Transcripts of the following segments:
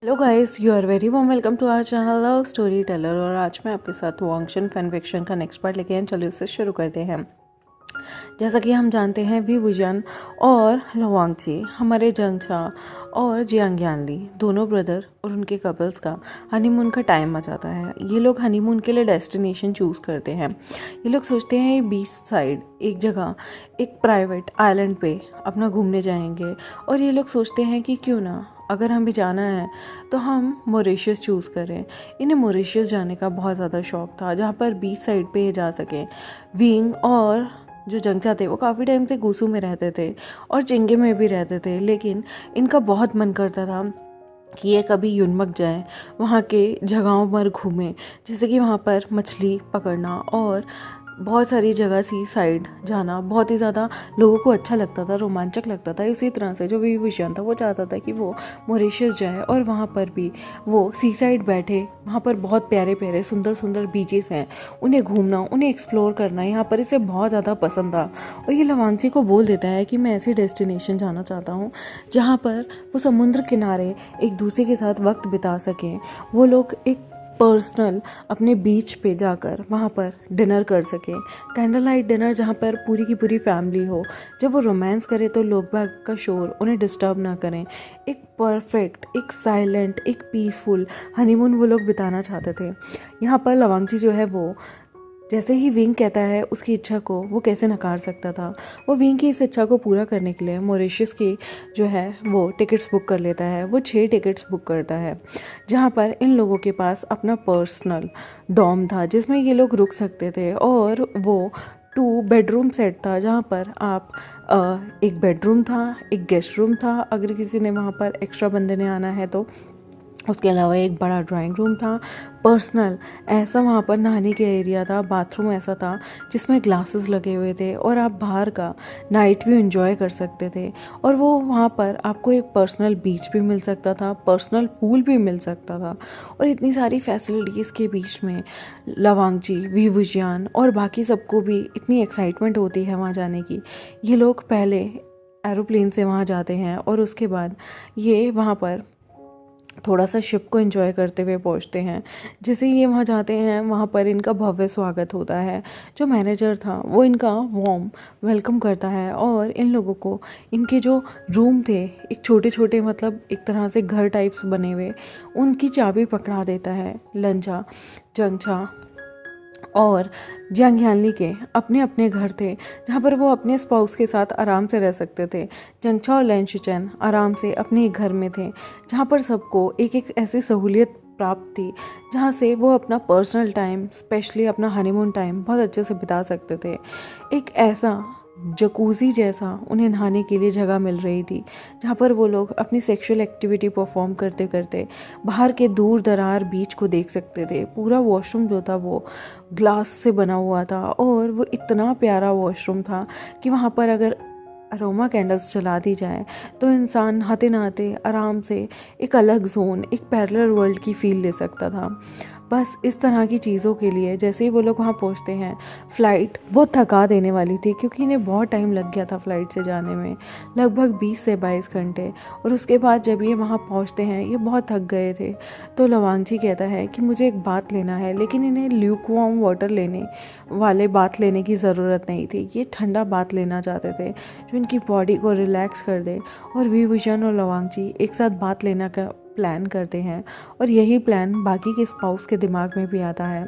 Hello guys, you are very warm welcome to our channel love story teller. और आज मैं आपके साथ वांगशन फैन फिक्शन का नेक्स्ट पार्ट लेके आए। चलिए उससे शुरू करते हैं। जैसा कि हम जानते हैं, वी वुजन और लवांगची हमारे जंगचा और जियांगयानली दोनों ब्रदर और उनके कपल्स का हनीमून का टाइम आ जाता है। ये लोग हनीमून के लिए डेस्टिनेशन चूज़ करते हैं। ये लोग सोचते हैं ये बीच साइड एक जगह एक प्राइवेट आइलैंड पे अपना घूमने जाएंगे। और ये लोग सोचते हैं कि क्यों ना, अगर हम भी जाना है तो हम मॉरिशस चूज़ करें। इन्हें मॉरिशस जाने का बहुत ज़्यादा शौक था, जहाँ पर बीच साइड पे ये जा सके। विंग और जो जंगचा थे वो काफ़ी टाइम से गुसू में रहते थे और चिंगे में भी रहते थे, लेकिन इनका बहुत मन करता था कि ये कभी युनमक जाए, वहाँ के जगहों पर घूमें, जैसे कि वहाँ पर मछली पकड़ना और बहुत सारी जगह सी साइड जाना बहुत ही ज़्यादा लोगों को अच्छा लगता था, रोमांचक लगता था। इसी तरह से जो वी विजन था वो चाहता था कि वो मॉरिशस जाए और वहाँ पर भी वो सी साइड बैठे। वहाँ पर बहुत प्यारे प्यारे सुंदर सुंदर बीचेस हैं, उन्हें घूमना, उन्हें एक्सप्लोर करना यहाँ पर इसे बहुत ज़्यादा पसंद था। और ये लवांगची को बोल देता है कि मैं ऐसी डेस्टिनेशन जाना चाहता हूँ जहाँ पर वो समुद्र किनारे एक दूसरे के साथ वक्त बिता सकें। वो लोग एक पर्सनल अपने बीच पे जाकर वहाँ पर डिनर कर सकें, कैंडल लाइट डिनर, जहाँ पर पूरी की पूरी फैमिली हो। जब वो रोमांस करे तो लोग बाग का शोर उन्हें डिस्टर्ब ना करें। एक परफेक्ट, एक साइलेंट, एक पीसफुल हनीमून वो लोग बिताना चाहते थे। यहाँ पर लवांगची जो है वो जैसे ही विंग कहता है उसकी इच्छा को वो कैसे नकार सकता था। वो विंग की इस इच्छा को पूरा करने के लिए मॉरिशस की जो है वो टिकट्स बुक कर लेता है। वो 6 टिकट्स बुक करता है, जहाँ पर इन लोगों के पास अपना पर्सनल डॉम था जिसमें ये लोग रुक सकते थे। और वो 2 बेडरूम सेट था, जहाँ पर आप एक बेडरूम था, एक गेस्ट रूम था अगर किसी ने वहाँ पर एक्स्ट्रा बंदे ने आना है तो। उसके अलावा एक बड़ा ड्राइंग रूम था, पर्सनल ऐसा वहाँ पर नहाने का एरिया था, बाथरूम ऐसा था जिसमें ग्लासेस लगे हुए थे और आप बाहर का नाइट व्यू एंजॉय कर सकते थे। और वो वहाँ पर आपको एक पर्सनल बीच भी मिल सकता था, पर्सनल पूल भी मिल सकता था। और इतनी सारी फैसिलिटीज़ के बीच में लवांगची, वी वुजियान और बाकी सबको भी इतनी एक्साइटमेंट होती है वहाँ जाने की। ये लोग पहले एरोप्लेन से वहाँ जाते हैं और उसके बाद ये वहाँ पर थोड़ा सा शिप को एंजॉय करते हुए पहुंचते हैं। जैसे ये वहाँ जाते हैं, वहाँ पर इनका भव्य स्वागत होता है। जो मैनेजर था वो इनका वार्म वेलकम करता है और इन लोगों को इनके जो रूम थे, एक छोटे छोटे मतलब एक तरह से घर टाइप्स बने हुए, उनकी चाबी पकड़ा देता है लंचा, जंगचा और जियांगयानली के अपने अपने घर थे, जहाँ पर वो अपने स्पाउस के साथ आराम से रह सकते थे। जंगचा और लैंशुचैन आराम से अपने एक घर में थे, जहाँ पर सबको एक एक ऐसी सहूलियत प्राप्त थी जहाँ से वो अपना पर्सनल टाइम, स्पेशली अपना हनीमून टाइम बहुत अच्छे से बिता सकते थे। एक ऐसा जकूज़ी जैसा उन्हें नहाने के लिए जगह मिल रही थी, जहाँ पर वो लोग अपनी सेक्सुअल एक्टिविटी परफॉर्म करते करते बाहर के दूर दरार बीच को देख सकते थे। पूरा वॉशरूम जो था वो ग्लास से बना हुआ था और वो इतना प्यारा वॉशरूम था कि वहाँ पर अगर अरोमा कैंडल्स जला दी जाए तो इंसान नहाते नहाते आराम से एक अलग जोन, एक पैरेलल वर्ल्ड की फील ले सकता था। बस इस तरह की चीज़ों के लिए जैसे ही वो लोग वहाँ पहुँचते हैं, फ़्लाइट बहुत थका देने वाली थी क्योंकि इन्हें बहुत टाइम लग गया था फ़्लाइट से जाने में, लगभग 20 से 22 घंटे। और उसके बाद जब ये वहाँ पहुँचते हैं, ये बहुत थक गए थे। तो लवांगची कहता है कि मुझे एक बात लेना है, लेकिन इन्हें ल्यूकवार्म वाटर लेने वाले बात लेने की ज़रूरत नहीं थी। ये ठंडा बात लेना चाहते थे जो इनकी बॉडी को रिलैक्स कर दे। और वी विजन और लवांगची एक साथ बात लेना का प्लान करते हैं और यही प्लान बाकी के स्पाउस के दिमाग में भी आता है।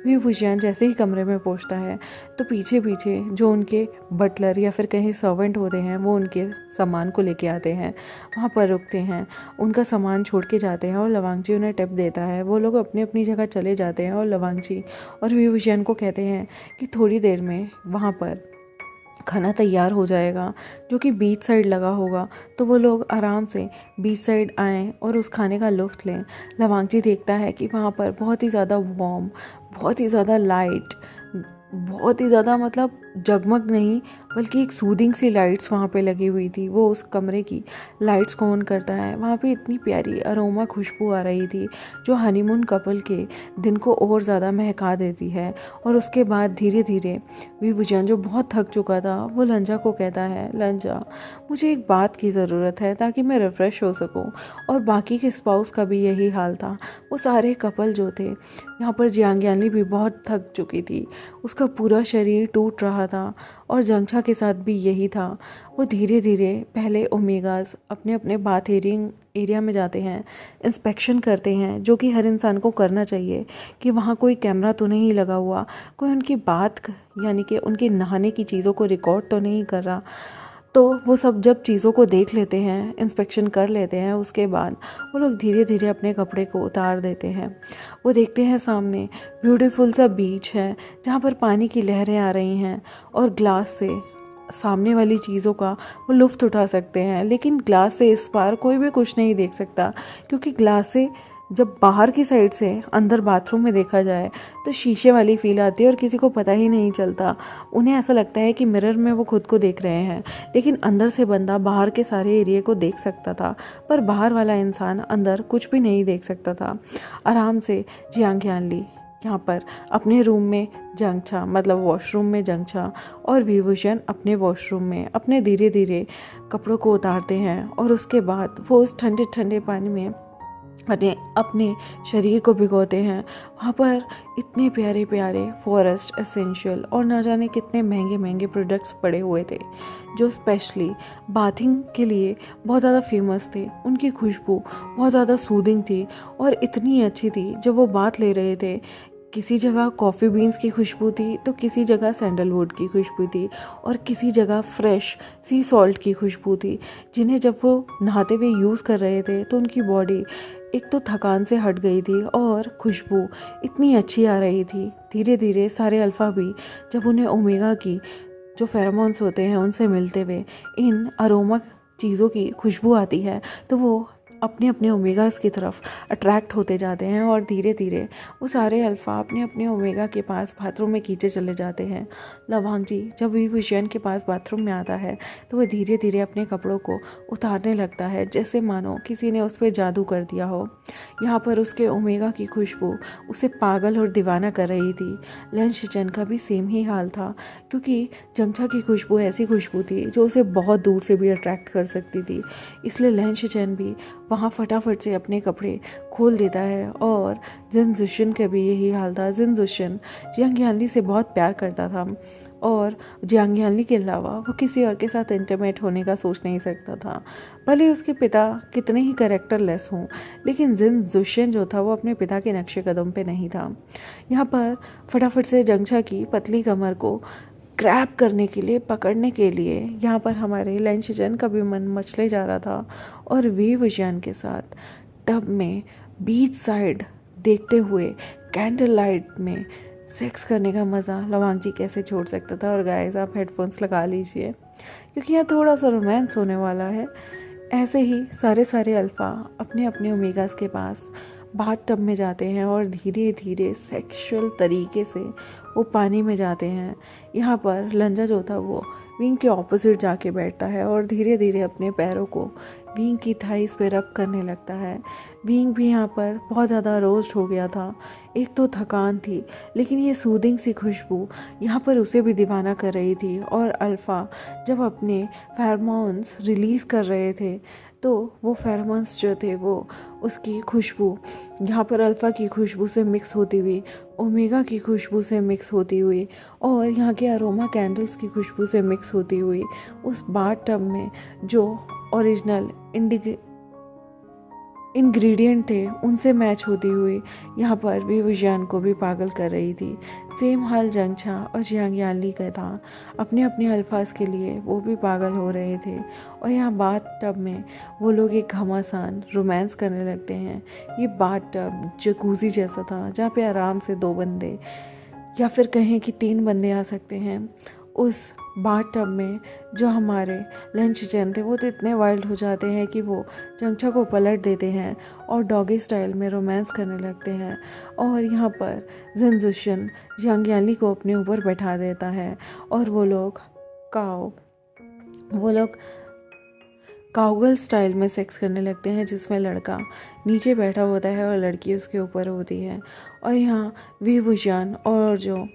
वी वुजियान जैसे ही कमरे में पहुंचता है तो पीछे पीछे जो उनके बटलर या फिर कहीं सर्वेंट होते हैं वो उनके सामान को लेके आते हैं, वहाँ पर रुकते हैं, उनका सामान छोड़ के जाते हैं और लवांगची उन्हें टिप देता है। वो लोग अपनी अपनी जगह चले जाते हैं और लवांगची और वी वुजियान को कहते हैं कि थोड़ी देर में वहाँ पर खाना तैयार हो जाएगा जो कि बीच साइड लगा होगा, तो वो लोग आराम से बीच साइड आएँ और उस खाने का लुत्फ़ लें। लवांगची देखता है कि वहाँ पर बहुत ही ज़्यादा वार्म, बहुत ही ज़्यादा लाइट, बहुत ही ज़्यादा मतलब जगमग नहीं बल्कि एक सूदिंग सी लाइट्स वहाँ पे लगी हुई थी। वो उस कमरे की लाइट्स को ऑन करता है, वहाँ पे इतनी प्यारी अरोमा खुशबू आ रही थी जो हनीमून कपल के दिन को और ज़्यादा महका देती है। और उसके बाद धीरे धीरे विभूषण जो बहुत थक चुका था वो लंजा को कहता है, लंजा मुझे एक बात की ज़रूरत है ताकि मैं रिफ़्रेश हो सकूं। और बाकी के स्पाउस का भी यही हाल था। वो सारे कपल जो थे, यहाँ पर जियांग यानली भी बहुत थक चुकी थी, उसका पूरा शरीर टूट रहा था। और जंगछा के साथ भी यही था। वो धीरे धीरे पहले ओमेगास अपने अपने बाथ एरिया में जाते हैं, इंस्पेक्शन करते हैं, जो कि हर इंसान को करना चाहिए कि वहाँ कोई कैमरा तो नहीं लगा हुआ, कोई उनकी बात यानी कि उनके नहाने की चीज़ों को रिकॉर्ड तो नहीं कर रहा। तो वो सब जब चीज़ों को देख लेते हैं, इंस्पेक्शन कर लेते हैं, उसके बाद वो लोग धीरे धीरे अपने कपड़े को उतार देते हैं। वो देखते हैं सामने ब्यूटीफुल सा बीच है जहाँ पर पानी की लहरें आ रही हैं और ग्लास से सामने वाली चीज़ों का वो लुत्फ़ उठा सकते हैं। लेकिन ग्लास से इस पार कोई भी कुछ नहीं देख सकता, क्योंकि ग्लास से जब बाहर की साइड से अंदर बाथरूम में देखा जाए तो शीशे वाली फील आती है और किसी को पता ही नहीं चलता। उन्हें ऐसा लगता है कि मिरर में वो खुद को देख रहे हैं, लेकिन अंदर से बंदा बाहर के सारे एरिया को देख सकता था, पर बाहर वाला इंसान अंदर कुछ भी नहीं देख सकता था। आराम से जियांग यानली यहाँ पर अपने रूम में जंगछा मतलब वॉशरूम में जंगछा और विभूषण अपने वॉशरूम में अपने धीरे धीरे कपड़ों को उतारते हैं। और उसके बाद वो उस ठंडे ठंडे पानी में अपने शरीर को भिगोते हैं। वहाँ पर इतने प्यारे प्यारे फॉरेस्ट एसेंशियल और ना जाने कितने महंगे महंगे प्रोडक्ट्स पड़े हुए थे जो स्पेशली बाथिंग के लिए बहुत ज़्यादा फेमस थे। उनकी खुशबू बहुत ज़्यादा सूदिंग थी और इतनी अच्छी थी। जब वो बात ले रहे थे, किसी जगह कॉफ़ी बीन्स की खुशबू थी तो किसी जगह सैंडलवुड की खुशबू थी और किसी जगह फ्रेश सी सॉल्ट की खुशबू थी, जिन्हें जब वो नहाते हुए यूज़ कर रहे थे तो उनकी बॉडी एक तो थकान से हट गई थी और खुशबू इतनी अच्छी आ रही थी। धीरे धीरे सारे अल्फ़ा भी जब उन्हें ओमेगा की जो फेरोमोन्स होते हैं उनसे मिलते हुए इन अरोमा चीज़ों की खुशबू आती है तो वो अपने अपने ओमेगास की तरफ अट्रैक्ट होते जाते हैं। और धीरे धीरे वो सारे अल्फ़ा अपने अपने ओमेगा के पास बाथरूम में खींचे चले जाते हैं। लवांग जी जब विभूषण के पास बाथरूम में आता है तो वह धीरे धीरे अपने कपड़ों को उतारने लगता है, जैसे मानो किसी ने उस पर जादू कर दिया हो। यहाँ पर उसके ओमेगा की खुशबू उसे पागल और दीवाना कर रही थी। लन शिचन का भी सेम ही हाल था, क्योंकि जंगछा की खुशबू ऐसी खुशबू थी जो उसे बहुत दूर से भी अट्रैक्ट कर सकती थी। इसलिए लन शिचन भी वहाँ फटाफट से अपने कपड़े खोल देता है। और जिन जुशन का भी यही हाल था। जिन जुशन जियांग यानली से बहुत प्यार करता था और जियांग यानली के अलावा वो किसी और के साथ इंटीमेट होने का सोच नहीं सकता था, भले उसके पिता कितने ही कैरेक्टरलेस हों। लेकिन जिन जुशन जो था वो अपने पिता के नक्शे कदम पे नहीं था। यहाँ पर फटाफट से जंगछा की पतली कमर को ग्रैब करने के लिए, पकड़ने के लिए यहाँ पर हमारे लन शिचन का भी मन मचले जा रहा था। और विभूषण के साथ टब में बीच साइड देखते हुए कैंडल लाइट में सेक्स करने का मज़ा लवांग जी कैसे छोड़ सकता था। और गाइस आप हेडफोन्स लगा लीजिए क्योंकि यहाँ थोड़ा सा रोमांस होने वाला है। ऐसे ही सारे अल्फ़ा अपने अपने ओमेगास के पास बाथ टब में जाते हैं और धीरे धीरे सेक्सुअल तरीके से वो पानी में जाते हैं। यहाँ पर लंजा जो था वो विंग के ऑपोजिट जाके बैठता है और धीरे धीरे अपने पैरों को विंग की थाइस पे रब करने लगता है। विंग भी यहाँ पर बहुत ज़्यादा रोस्ट हो गया था। एक तो थकान थी, लेकिन ये सूदिंग सी खुशबू यहाँ पर उसे भी दीवाना कर रही थी। और अल्फ़ा जब अपने फेरोमोन्स रिलीज़ कर रहे थे तो वो फेरोमोन्स जो थे वो उसकी खुशबू यहाँ पर अल्फ़ा की खुशबू से मिक्स होती हुई, ओमेगा की खुशबू से मिक्स होती हुई और यहाँ के अरोमा कैंडल्स की खुशबू से मिक्स होती हुई उस बाथ टब में जो ओरिजिनल इंग्रेडिएंट थे उनसे मैच होती हुई यहाँ पर भी विभूषण को भी पागल कर रही थी। सेम हाल जंगछा और जियांग यानली का था। अपने अपने अल्फाज के लिए वो भी पागल हो रहे थे। और यहाँ बाथ टब में वो लोग एक घमासान रोमांस करने लगते हैं। ये बाथ टब जकूज़ी जैसा था जहाँ पे आराम से 2 बंदे या फिर कहें कि 3 बंदे आ सकते हैं। उस बाथ टब में जो हमारे लंच चैन थे वो तो इतने वाइल्ड हो जाते हैं कि वो जंगछा को पलट देते हैं और डॉगी स्टाइल में रोमांस करने लगते हैं। और यहाँ पर जिनजुशन यांग याली को अपने ऊपर बैठा देता है और वो लोग काउगर्ल स्टाइल में सेक्स करने लगते हैं, जिसमें लड़का नीचे बैठा होता है और लड़की उसके ऊपर होती है। और यहाँ वी वुजियान और जो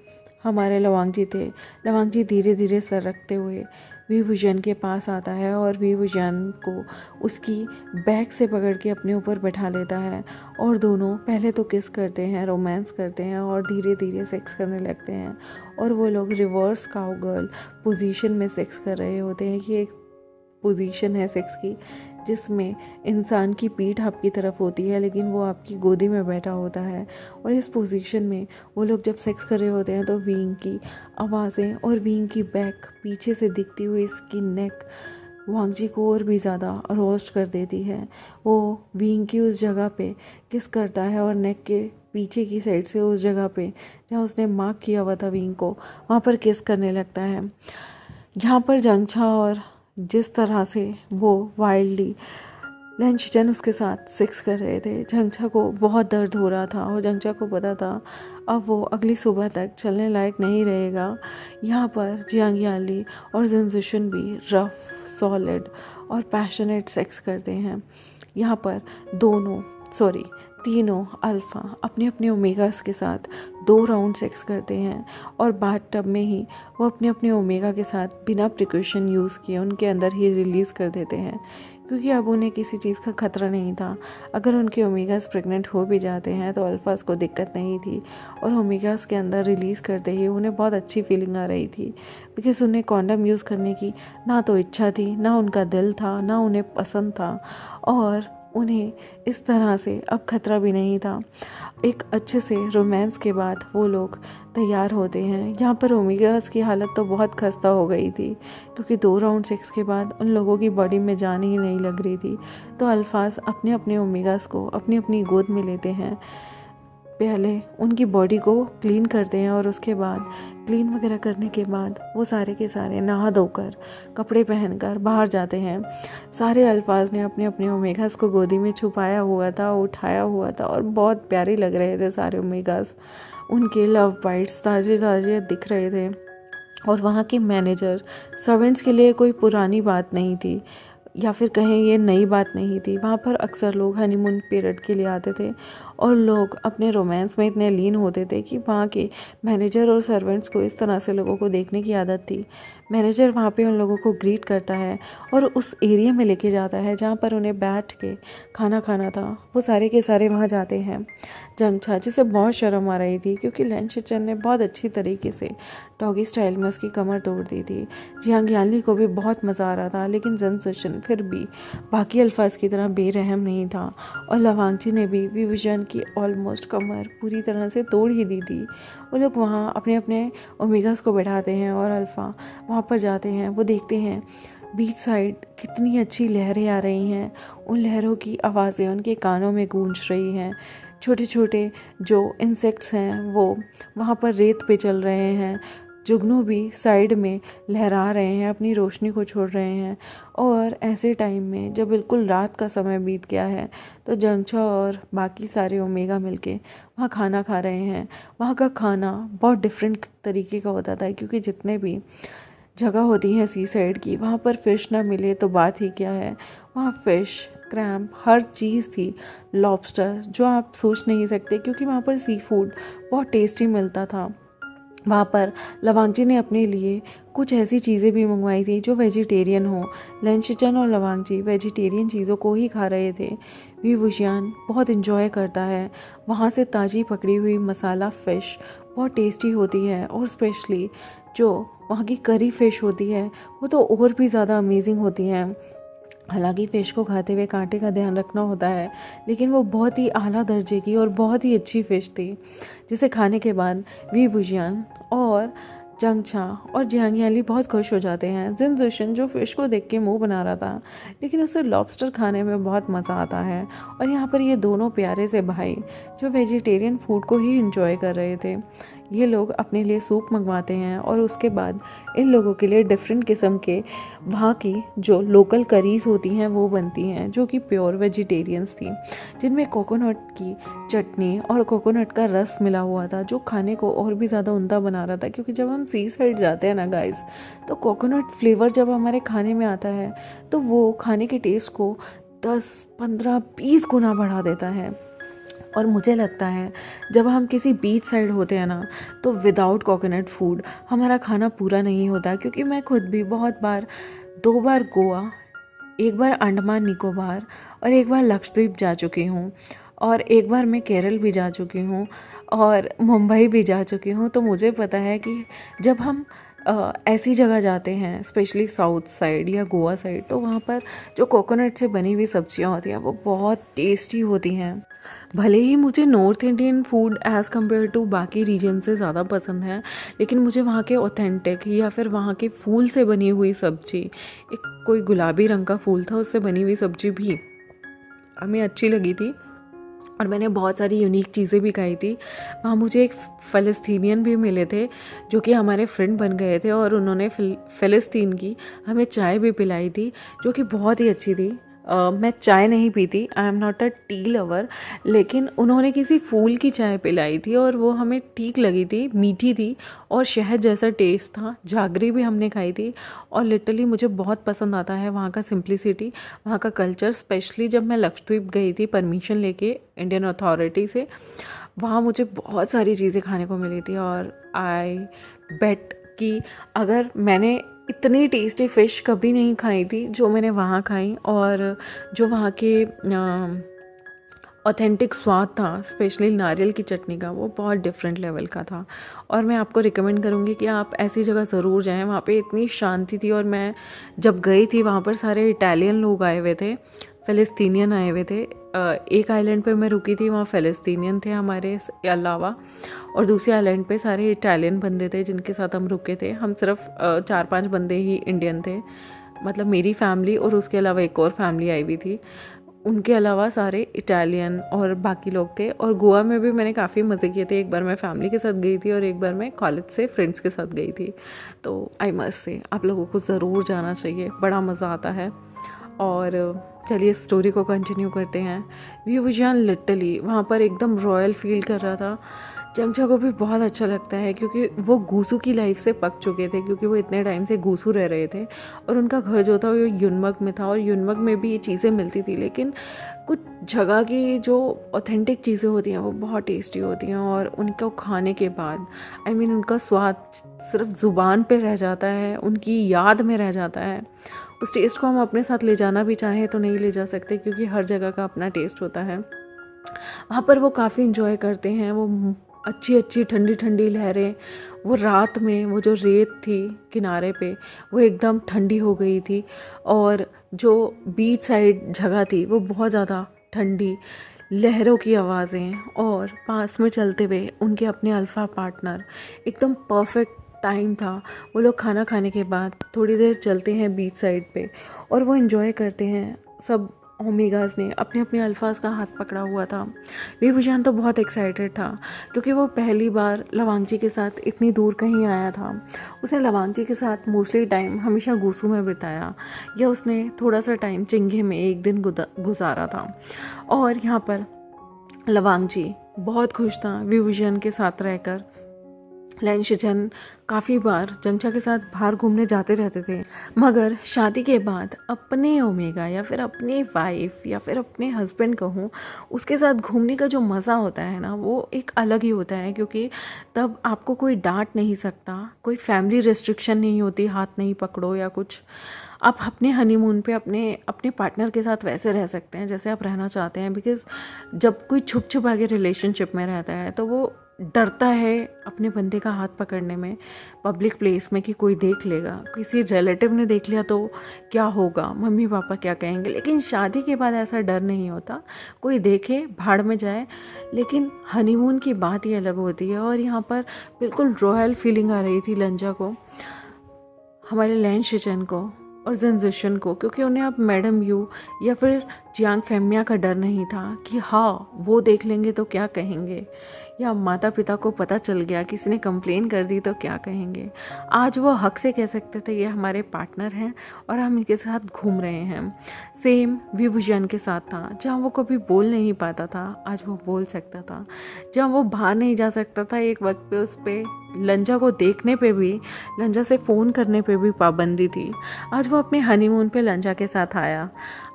हमारे लवांगजी थे, लवांगजी धीरे धीरे सर रखते हुए वी वुजियान के पास आता है और वी वुजियान को उसकी बैक से पकड़ के अपने ऊपर बैठा लेता है और दोनों पहले तो किस करते हैं, रोमांस करते हैं और धीरे धीरे सेक्स करने लगते हैं। और वो लोग रिवर्स काउगर्ल पोजीशन में सेक्स कर रहे होते हैं कि एक पोजीशन है सेक्स की जिसमें इंसान की पीठ आपकी तरफ होती है लेकिन वो आपकी गोदी में बैठा होता है। और इस पोजीशन में वो लोग जब सेक्स कर रहे होते हैं तो विंग की आवाज़ें और विंग की बैक पीछे से दिखती हुई इसकी नेक वांगजी को और भी ज़्यादा रोस्ट कर देती है। वो विंग की उस जगह पे किस करता है और नेक के पीछे की साइड से उस जगह पे जहाँ उसने मार्क किया हुआ था विंग को, वहाँ पर किस करने लगता है। यहाँ पर जंगछा और जिस तरह से वो वाइल्डली लैनशिचन उसके साथ सेक्स कर रहे थे, जंगछा को बहुत दर्द हो रहा था और जंगछा को पता था अब वो अगली सुबह तक चलने लायक नहीं रहेगा। यहाँ पर जियांग याली और जिनजुशन भी रफ, सॉलिड और पैशनेट सेक्स करते हैं। यहाँ पर तीनों अल्फ़ा अपने अपने ओमेगास के साथ 2 राउंड सेक्स करते हैं और बाथ टब में ही वो अपने अपने ओमेगा के साथ बिना प्रिकॉशन यूज़ किए उनके अंदर ही रिलीज़ कर देते हैं, क्योंकि अब उन्हें किसी चीज़ का खतरा नहीं था। अगर उनके ओमेगास प्रेग्नेंट हो भी जाते हैं तो अल्फ़ास को दिक्कत नहीं थी और ओमेगास के अंदर रिलीज़ करते ही उन्हें बहुत अच्छी फीलिंग आ रही थी, बिकॉज उन्हें कॉन्डम यूज़ करने की ना तो इच्छा थी, ना उनका दिल था, ना उन्हें पसंद था और उन्हें इस तरह से अब खतरा भी नहीं था। एक अच्छे से रोमांस के बाद वो लोग तैयार होते हैं। यहाँ पर ओमेगास की हालत तो बहुत खस्ता हो गई थी, क्योंकि 2 राउंड सेक्स के बाद उन लोगों की बॉडी में जान ही नहीं लग रही थी। तो अल्फाज अपने अपने ओमेगास को अपनी अपनी गोद में लेते हैं, पहले उनकी बॉडी को क्लीन करते हैं और उसके बाद क्लीन वगैरह करने के बाद वो सारे के सारे नहा धोकर कपड़े पहनकर बाहर जाते हैं। सारे अल्फाज ने अपने अपने ओमेगास को गोदी में छुपाया हुआ था, उठाया हुआ था और बहुत प्यारे लग रहे थे सारे ओमेगास। उनके लव बाइट्स ताज़े ताज़े दिख रहे थे और वहाँ के मैनेजर सर्वेंट्स के लिए कोई पुरानी बात नहीं थी या फिर कहें ये नई बात नहीं थी। वहाँ पर अक्सर लोग हनीमून पीरियड के लिए आते थे और लोग अपने रोमांस में इतने लीन होते थे कि वहाँ के मैनेजर और सर्वेंट्स को इस तरह से लोगों को देखने की आदत थी। मैनेजर वहाँ पे उन लोगों को ग्रीट करता है और उस एरिया में लेके जाता है जहाँ पर उन्हें बैठ के खाना खाना था। वो सारे के सारे वहाँ जाते हैं। जंगछा, जिसे बहुत शर्म आ रही थी क्योंकि लैनशिचन ने बहुत अच्छी तरीके से डॉगी स्टाइल में उसकी कमर तोड़ दी थी। जियांग याली को भी बहुत मज़ा आ रहा था, लेकिन जिनजुशन फिर भी बाकी अल्फाज की तरह बेरहम नहीं था और लवांगजी ने भी विविजन की ऑलमोस्ट कमर पूरी तरह से तोड़ ही दी थी। वो लोग वहाँ अपने अपने ओमेगास को बैठाते हैं और अल्फ़ा वहाँ पर जाते हैं। वो देखते हैं बीच साइड कितनी अच्छी लहरें आ रही हैं। उन लहरों की आवाज़ें उनके कानों में गूंज रही हैं। छोटे छोटे जो इंसेक्ट्स हैं वो वहाँ पर रेत पे चल रहे हैं। जुगनू भी साइड में लहरा रहे हैं, अपनी रोशनी को छोड़ रहे हैं। और ऐसे टाइम में जब बिल्कुल रात का समय बीत गया है तो जंगछा और बाकी सारे ओमेगा मिलके वहाँ खाना खा रहे हैं। वहाँ का खाना बहुत डिफरेंट तरीके का होता था, क्योंकि जितने भी जगह होती हैं सी साइड की, वहाँ पर फ़िश ना मिले तो बात ही क्या है। वहाँ फ़िश, क्रैम्प, हर चीज़ थी। लॉबस्टर जो आप सोच नहीं सकते, क्योंकि वहाँ पर सी फूड बहुत टेस्टी मिलता था। वहाँ पर लवांगजी ने अपने लिए कुछ ऐसी चीज़ें भी मंगवाई थी जो वेजिटेरियन हो। लैनशिचन और लवांगजी वेजिटेरियन चीज़ों को ही खा रहे थे। वी वुजियान बहुत इन्जॉय करता है। वहाँ से ताज़ी पकड़ी हुई मसाला फ़िश बहुत टेस्टी होती है और स्पेशली जो वहाँ की करी फ़िश होती है वो तो और भी ज़्यादा अमेजिंग होती है। हालांकि फ़िश को खाते हुए कांटे का ध्यान रखना होता है, लेकिन वो बहुत ही आला दर्जे की और बहुत ही अच्छी फ़िश थी, जिसे खाने के बाद वी वुजियान और जंगछा और जियांग याली बहुत खुश हो जाते हैं। जिनजुशन जो फ़िश को देख के मुंह बना रहा था, लेकिन उसे लॉबस्टर खाने में बहुत मज़ा आता है। और यहाँ पर ये दोनों प्यारे से भाई जो वेजिटेरियन फूड को ही इंजॉय कर रहे थे। ये लोग अपने लिए सूप मंगवाते हैं और उसके बाद इन लोगों के लिए डिफरेंट किस्म के वहाँ की जो लोकल करीज़ होती हैं वो बनती हैं, जो कि प्योर वेजिटेरियंस थी, जिनमें कोकोनट की चटनी और कोकोनट का रस मिला हुआ था, जो खाने को और भी ज़्यादा उम्दा बना रहा था। क्योंकि जब हम सी साइड जाते हैं ना गाइस, तो कोकोनट फ्लेवर जब हमारे खाने में आता है तो वो खाने के टेस्ट को 10, 15, 20 गुना बढ़ा देता है। और मुझे लगता है जब हम किसी बीच साइड होते हैं ना, तो विदाउट कोकोनट फूड हमारा खाना पूरा नहीं होता। क्योंकि मैं खुद भी बहुत बार, 2 बार गोवा, 1 बार अंडमान निकोबार और 1 बार लक्षद्वीप जा चुकी हूँ, और 1 बार मैं केरल भी जा चुकी हूँ और मुंबई भी जा चुकी हूँ। तो मुझे पता है कि जब हम ऐसी जगह जाते हैं, स्पेशली साउथ साइड या गोवा साइड, तो वहाँ पर जो कोकोनट से बनी हुई सब्जियाँ होती हैं वो बहुत टेस्टी होती हैं। भले ही मुझे north Indian food as compare to बाकी रीजन से ज़्यादा पसंद है, लेकिन मुझे वहाँ के ऑथेंटिक या फिर वहाँ के फूल से बनी हुई सब्जी, एक कोई गुलाबी रंग का फूल था, उससे बनी हुई सब्जी भी हमें अच्छी लगी थी। और मैंने बहुत सारी यूनिक चीज़ें भी खाई थी। वहाँ मुझे एक फ़लस्तीनियन भी मिले थे जो कि हमारे फ्रेंड बन गए थे, और उन्होंने फ़लस्तीन की हमें चाय भी पिलाई थी, जो कि बहुत ही अच्छी थी। मैं चाय नहीं पीती, I am not a tea lover, लेकिन उन्होंने किसी फूल की चाय पिलाई थी और वो हमें ठीक लगी थी, मीठी थी और शहद जैसा टेस्ट था। जागरी भी हमने खाई थी, और लिटरली मुझे बहुत पसंद आता है वहाँ का सिंप्लिसिटी, वहाँ का कल्चर। स्पेशली जब मैं लक्षद्वीप गई थी परमिशन लेके इंडियन अथॉरिटी से, वहाँ मुझे बहुत सारी चीज़ें खाने को मिली थी। और आई बेट कि अगर मैंने इतनी टेस्टी फ़िश कभी नहीं खाई थी जो मैंने वहाँ खाई, और जो वहाँ के ऑथेंटिक स्वाद था, स्पेशली नारियल की चटनी का, वो बहुत डिफरेंट लेवल का था। और मैं आपको रिकमेंड करूँगी कि आप ऐसी जगह ज़रूर जाएं। वहाँ पे इतनी शांति थी, और मैं जब गई थी वहाँ पर सारे इटालियन लोग आए हुए थे, फ़लस्तीनियन आए हुए थे। एक आइलैंड पे मैं रुकी थी, वहाँ फ़लस्तीनियन थे हमारे अलावा, और दूसरे आइलैंड पे सारे इटालियन बंदे थे जिनके साथ हम रुके थे। हम सिर्फ 4-5 बंदे ही इंडियन थे, मतलब मेरी फैमिली और उसके अलावा एक और फैमिली आई हुई थी। उनके अलावा सारे इटालियन और बाकी लोग थे। और गोवा में भी मैंने काफ़ी मज़े किए थे। एक बार मैं फैमिली के साथ गई थी और एक बार मैं कॉलेज से फ्रेंड्स के साथ गई थी। तो आई मस्ट से आप लोगों को ज़रूर जाना चाहिए, बड़ा मज़ा आता है। और चलिए स्टोरी को कंटिन्यू करते हैं। विवुजियान लिटरली वहाँ पर एकदम रॉयल फील कर रहा था। चंगचा को भी बहुत अच्छा लगता है क्योंकि वो गूसू की लाइफ से पक चुके थे, क्योंकि वो इतने टाइम से गूसू रह रहे थे और उनका घर जो था वो युनमक में था, और युनमक में भी ये चीज़ें मिलती थी। लेकिन कुछ जगह की जो ऑथेंटिक चीज़ें होती हैं वो बहुत टेस्टी होती हैं, और उनको खाने के बाद उनका स्वाद सिर्फ ज़ुबान पे रह जाता है, उनकी याद में रह जाता है। उस टेस्ट को हम अपने साथ ले जाना भी चाहें तो नहीं ले जा सकते, क्योंकि हर जगह का अपना टेस्ट होता है। वहाँ पर वो काफ़ी इंजॉय करते हैं। वो अच्छी अच्छी ठंडी ठंडी लहरें, वो रात में वो जो रेत थी किनारे पे वो एकदम ठंडी हो गई थी, और जो बीच साइड जगह थी वो बहुत ज़्यादा ठंडी, लहरों की आवाज़ें, और पास में चलते हुए उनके अपने अल्फ़ा पार्टनर, एकदम परफेक्ट टाइम था। वो लोग खाना खाने के बाद थोड़ी देर चलते हैं बीच साइड पे और वो एंजॉय करते हैं। सब ओमेगास ने अपने अपने अल्फाज का हाथ पकड़ा हुआ था। विवुजियान तो बहुत एक्साइटेड था क्योंकि वो पहली बार लवांगची के साथ इतनी दूर कहीं आया था। उसने लवांगची के साथ मोस्टली टाइम हमेशा गूसू में बिताया, या उसने थोड़ा सा टाइम चिंगे में एक दिन गुजारा था। और यहाँ पर लवांगची बहुत खुश था विवुजियान के साथ रहकर। लैंशिजन काफ़ी बार जंगचा के साथ बाहर घूमने जाते रहते थे, मगर शादी के बाद अपने ओमेगा या फिर अपनी वाइफ या फिर अपने हस्बैंड कहूँ, उसके साथ घूमने का जो मज़ा होता है ना, वो एक अलग ही होता है। क्योंकि तब आपको कोई डांट नहीं सकता, कोई फैमिली रिस्ट्रिक्शन नहीं होती, हाथ नहीं पकड़ो या कुछ। आप अपने हनीमून पे अपने पार्टनर के साथ वैसे रह सकते हैं जैसे आप रहना चाहते हैं। बिकॉज़ जब कोई छुप छुपा के रिलेशनशिप में रहता है तो वो डरता है अपने बंदे का हाथ पकड़ने में पब्लिक प्लेस में कि कोई देख लेगा, किसी रिलेटिव ने देख लिया तो क्या होगा, मम्मी पापा क्या कहेंगे। लेकिन शादी के बाद ऐसा डर नहीं होता, कोई देखे भाड़ में जाए। लेकिन हनीमून की बात ही अलग होती है, और यहाँ पर बिल्कुल रॉयल फीलिंग आ रही थी लंजा को, हमारे लैंशिजन को और जिनजुशन को, क्योंकि उन्हें अब मैडम यू या फिर जियांग फेमिया का डर नहीं था कि हाँ वो देख लेंगे तो क्या कहेंगे, या माता पिता को पता चल गया, किसी ने कंप्लेन कर दी तो क्या कहेंगे। आज वो हक से कह सकते थे ये हमारे पार्टनर हैं और हम इनके साथ घूम रहे हैं। सेम विभूषण के साथ था, जहाँ वो कभी बोल नहीं पाता था आज वो बोल सकता था। जहाँ वो बाहर नहीं जा सकता था, एक वक्त पे उस पर लंजा को देखने पे भी, लंजा से फ़ोन करने पे भी पाबंदी थी। आज वो अपने हनीमून पे लंजा के साथ आया,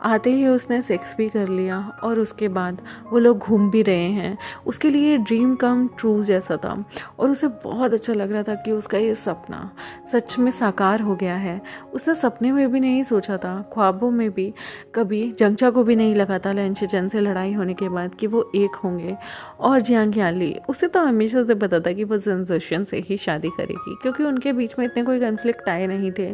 आते ही उसने सेक्स भी कर लिया और उसके बाद वो लोग घूम भी रहे हैं। उसके लिए ड्रीम कम ट्रू जैसा था और उसे बहुत अच्छा लग रहा था कि उसका ये सपना सच में साकार हो गया है। उसने सपने में भी नहीं सोचा था, ख्वाबों में भी कभी जंगचा को भी नहीं लगा था लंचन से लड़ाई होने के बाद कि वो एक होंगे। और जियांग याली, उसे तो हमेशा से पता था कि वो जंजोशन से ही शादी करेगी, क्योंकि उनके बीच में इतने कोई कन्फ्लिक्ट आए नहीं थे।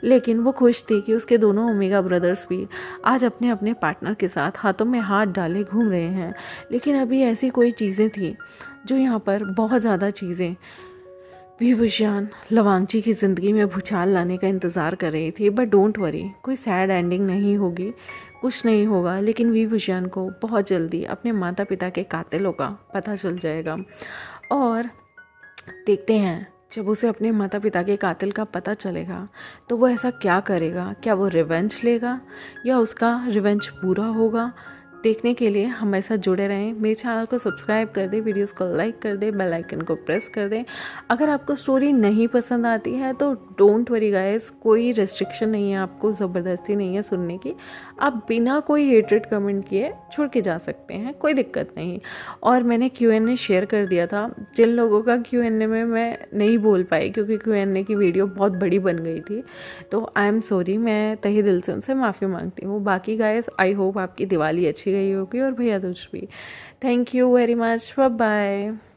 लेकिन वो खुश थी कि उसके दोनों ओमेगा ब्रदर्स भी आज अपने अपने पार्टनर के साथ हाथों में हाथ डाले घूम रहे हैं। लेकिन अभी ऐसी कोई चीज़ें थी जो यहाँ पर बहुत ज़्यादा चीज़ें विभूषण लवांगची की ज़िंदगी में भूचाल लाने का इंतज़ार कर रही थी। बट डोंट वरी, कोई सैड एंडिंग नहीं होगी, कुछ नहीं होगा। लेकिन विभूषण को बहुत जल्दी अपने माता पिता के कातिलों का पता चल जाएगा और देखते हैं जब उसे अपने माता पिता के कातिल का पता चलेगा तो वो ऐसा क्या करेगा। क्या वो रिवेंज लेगा या उसका रिवेंज पूरा होगा। देखने के लिए हमारे साथ जुड़े रहें। मेरे चैनल को सब्सक्राइब कर दें, वीडियोस को लाइक कर दें, बेल आइकन को प्रेस कर दें। अगर आपको स्टोरी नहीं पसंद आती है तो डोंट वरी गाइस, कोई रेस्ट्रिक्शन नहीं है, आपको ज़बरदस्ती नहीं है सुनने की। आप बिना कोई हेटेड कमेंट किए छोड़ के जा सकते हैं, कोई दिक्कत नहीं। और मैंने Q&A शेयर कर दिया था, जिन लोगों का Q&A में मैं नहीं बोल पाई क्योंकि Q&A की वीडियो बहुत बड़ी बन गई थी, तो आई एम सॉरी, मैं तहे दिल से उनसे माफ़ी मांगती हूँ। बाकी गाइस, आई होप आपकी दिवाली अच्छी गई होगी और भैया दूज भी। Thank you very much, bye bye.